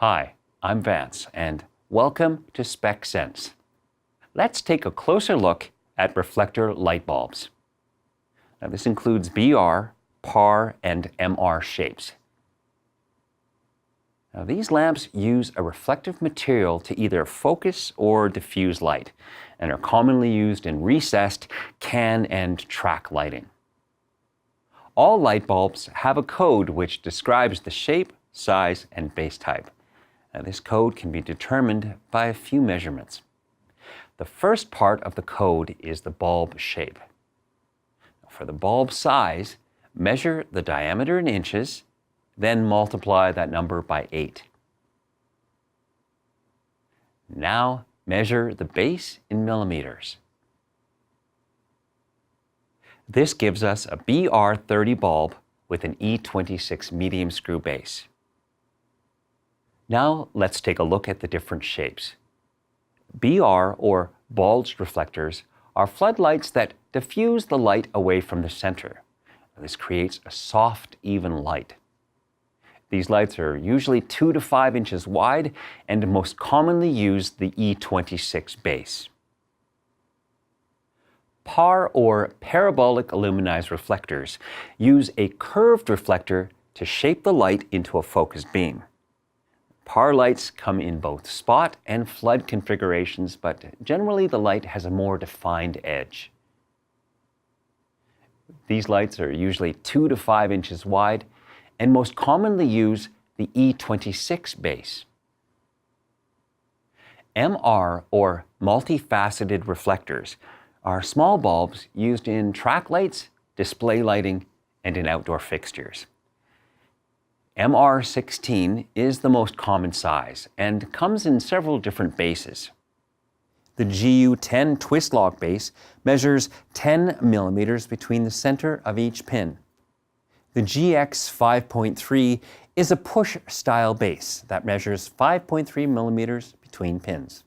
Hi, I'm Vance, and welcome to Spec Sense. Let's take a closer look at reflector light bulbs. Now, this includes BR, PAR, and MR shapes. Now, these lamps use a reflective material to either focus or diffuse light, and are commonly used in recessed, can, and track lighting. All light bulbs have a code which describes the shape, size, and base type. Now, this code can be determined by a few measurements. The first part of the code is the bulb shape. For the bulb size, measure the diameter in inches, then multiply that number by 8. Now measure the base in millimeters. This gives us a BR30 bulb with an E26 medium screw base. Now let's take a look at the different shapes. BR, or bulged reflectors, are floodlights that diffuse the light away from the center. This creates a soft, even light. These lights are usually 2 to 5 inches wide and most commonly use the E26 base. PAR, or parabolic aluminized reflectors, use a curved reflector to shape the light into a focused beam. PAR lights come in both spot and flood configurations, but generally the light has a more defined edge. These lights are usually 2 to 5 inches wide and most commonly use the E26 base. MR, or multifaceted reflectors, are small bulbs used in track lights, display lighting, and in outdoor fixtures. MR16 is the most common size and comes in several different bases. The GU10 twist lock base measures 10 millimeters between the center of each pin. The GX 5.3 is a push style base that measures 5.3 millimeters between pins.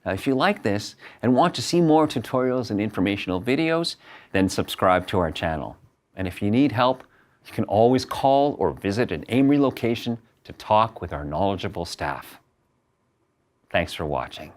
Now, if you like this and want to see more tutorials and informational videos, then subscribe to our channel. And if you need help, you can always call or visit an AMRE location to talk with our knowledgeable staff. Thanks for watching.